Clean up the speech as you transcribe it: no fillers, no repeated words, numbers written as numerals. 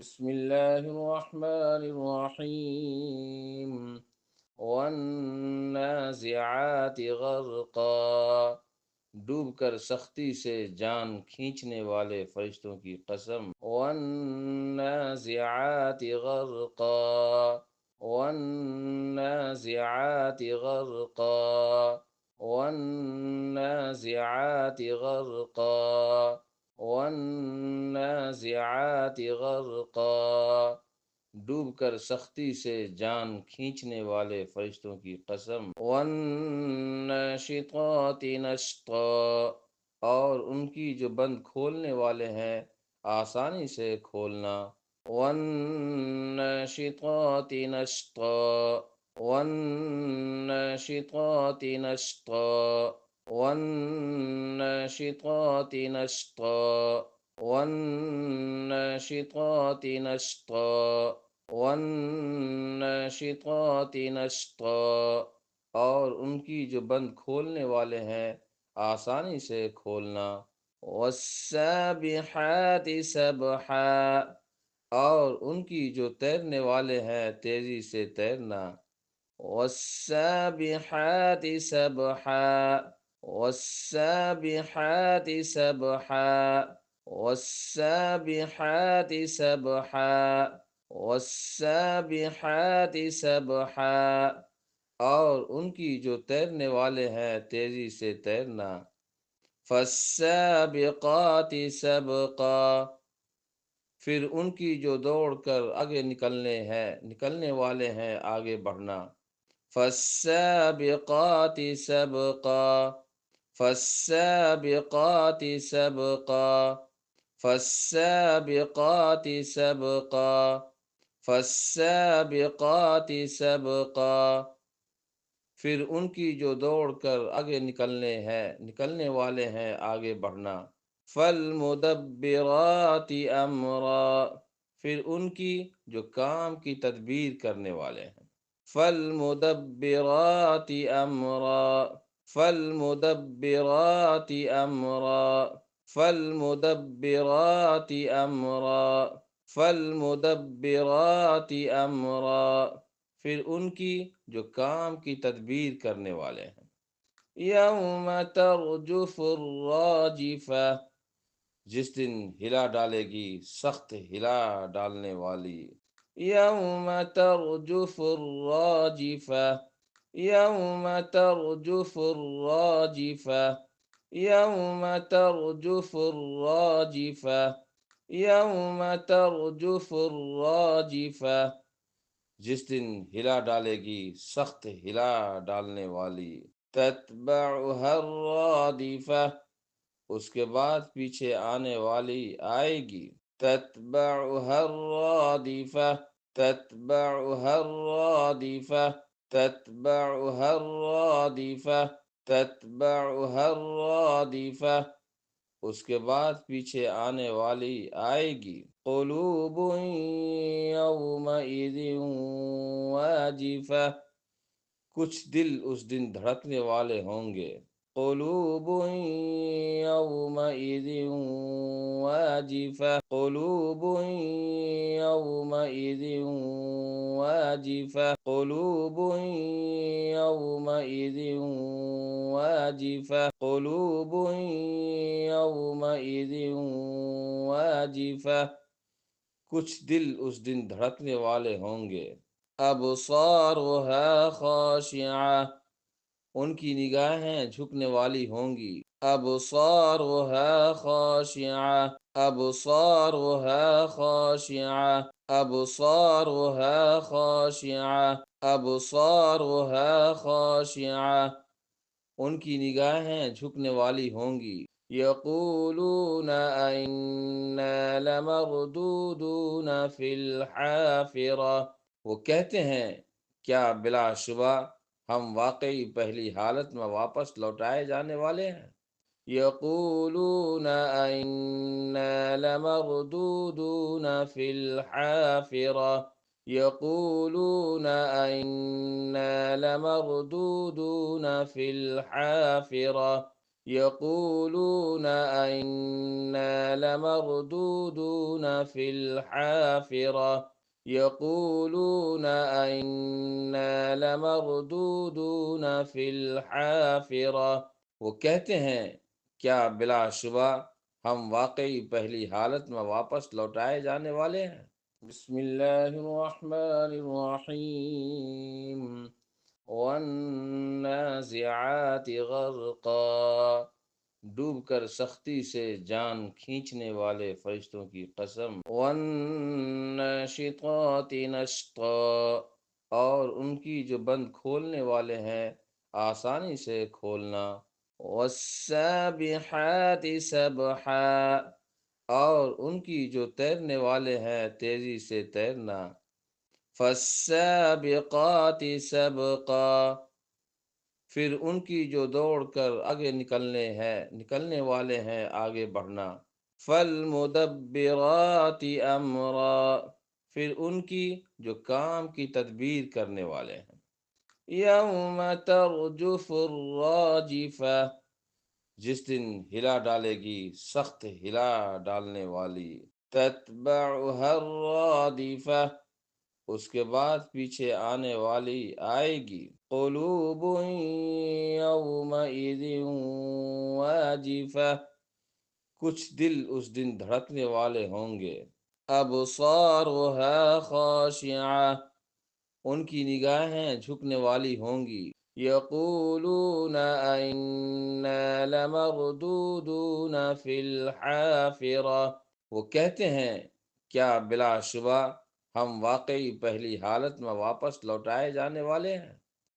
बिस्मिल्लाहिर्रहमानिर्रहीम वन्नाज़िआति ग़र्क़ा। डूब कर सख्ती से जान खींचने वाले फरिश्तों की कसम। वन्नाज़िआति ग़र्क़ा वन्नाज़िआति ग़र्क़ा वन्नाज़िआति ग़र्क़ा वन्नाज़िआति ग़र्क़ा। डूब कर सख्ती से जान खींचने वाले फरिश्तों की कसम। वन्नाशिताति नश्ता। और उनकी जो बंद खोलने वाले हैं आसानी से खोलना। वन्नाशिताति नश्ता वन्नाशिताति नश्ता वन्नाशिताति नश्ता वन्नाशिताति नश्ता वन्नाशिताति नश्ता। और उनकी जो बंद खोलने वाले हैं आसानी से खोलना। वस्साबिहाति सबहा। और उनकी जो तैरने वाले हैं तेजी से तैरना। वस्साबिहाति सबहा वस्साबिहाति सबहा वस्साबिहाति सबहा वस्साबिहाति सबहा। और उनकी जो तैरने वाले हैं तेजी से तैरना। फस्साबिकाति सबका। फिर उनकी जो दौड़ कर आगे निकलने वाले हैं आगे बढ़ना। फस्साबिकाति सबका फस्साबिकाति सबका फस्साबिकाति सबका फस्साबिकाति सबका। फिर उनकी जो दौड़ कर आगे निकलने वाले हैं आगे बढ़ना। फलमुदब्बिराति अमरा। फिर उनकी जो काम की तदबीर करने वाले हैं। फलमुदब्बिराति अमरा फलमुदब्बिराति अमरा फलमुदब्बिराति अमरा फलमुदब्बिराति अमरा। फिर उनकी जो काम की तदबीर करने वाले हैं। यौम तर्जुफुर राजिफा। जिस दिन हिला डालेगी सख्त हिला डालने वाली। यौम तर्जुफुर राजिफा यौम तर्जुफुर राजिफा यौम तर्जुफुर राजिफा यौम तर्जुफुर राजिफा। जिस दिन हिला डालेगी सख्त हिला डालने वाली। तत्बअुहा रादिफा। उसके बाद पीछे आने वाली आएगी। तत्बअुहा रादिफा तत्बअुहा रादिफा तत्बअुहा रादिफा तत्बअुहा रादिफा। उसके बाद पीछे आने वाली आएगी। क़ुलूबुन यौमइज़िन वाजिफा। कुछ दिल उस दिन धड़कने वाले होंगे। क़ुलूबुन यौमइज़िन वाजिफा क़ुलूबुन यौमइज़िन वाजिफा क़ुलूबुन यौमइज़िन वाजिफा क़ुलूबुन यौमइज़िन वाजिफा। कुछ दिल उस दिन धड़कने वाले होंगे। अबसारुहा खाशिआ। उनकी निगाहें झुकने वाली होंगी। अबसारुहा खाशिआ अबसारुहा खाशिआ अबसारुहा खाशिआ अबसारुहा खाशिआ। उनकी निगाहें झुकने वाली होंगी। यक़ूलून अइन्ना लमरदूदून फिल हाफ़िरा। वो कहते हैं क्या बिलाशुबा हम वाकई पहली हालत में वापस लौटाए जाने वाले हैं। यक़ूलून अइन्ना लमरदूदून फिल हाफ़िरा यक़ूलून अइन्ना लमरदूदून फिल हाफ़िरा। यक़ूलून अइन्ना लमरदूदून फिल हाफ़िरा, यक़ूलून अइन्ना लमरदूदून फिल हाफ़िरा। वो कहते हैं, क्या बिलाशुबा हम वाकई पहली हालत में वापस लौटाए जाने वाले हैं। बिस्मिल्लाहिर्रहमानिर्रहीम। वन्नाज़िआति ग़र्क़ा, डूबकर सख्ती से जान खींचने वाले फरिश्तों की कसम। वन्नाशिताति नश्ता, और उनकी जो बंद खोलने वाले हैं आसानी से खोलना। वस्साबिहाति सबहा, और उनकी जो तैरने वाले हैं तेजी से तैरना। फस्साबिकाति सबका, फिर उनकी जो दौड़ कर आगे निकलने वाले हैं आगे बढ़ना। फल मुदब्बिराति अमरा, फिर उनकी जो काम की तदबीर करने वाले हैं। यौम तरजुफुर राजिफा, जिस दिन हिला डालेगी सख्त हिला डालने वाली। तत्बउहा रादिफा, उसके बाद पीछे आने वाली आएगी। कुलूबुन यौमइज़िन वाजिफा, कुछ दिल उस दिन धड़कने वाले होंगे। अबसारुहा खाशिआ, उनकी निगाहें झुकने वाली होंगी। यक़ूलून अइन्ना लमरदूदून फिल हाफ़िरा, वो कहते हैं, क्या बिलाशुबा हम वाकई पहली हालत में वापस लौटाए जाने वाले हैं।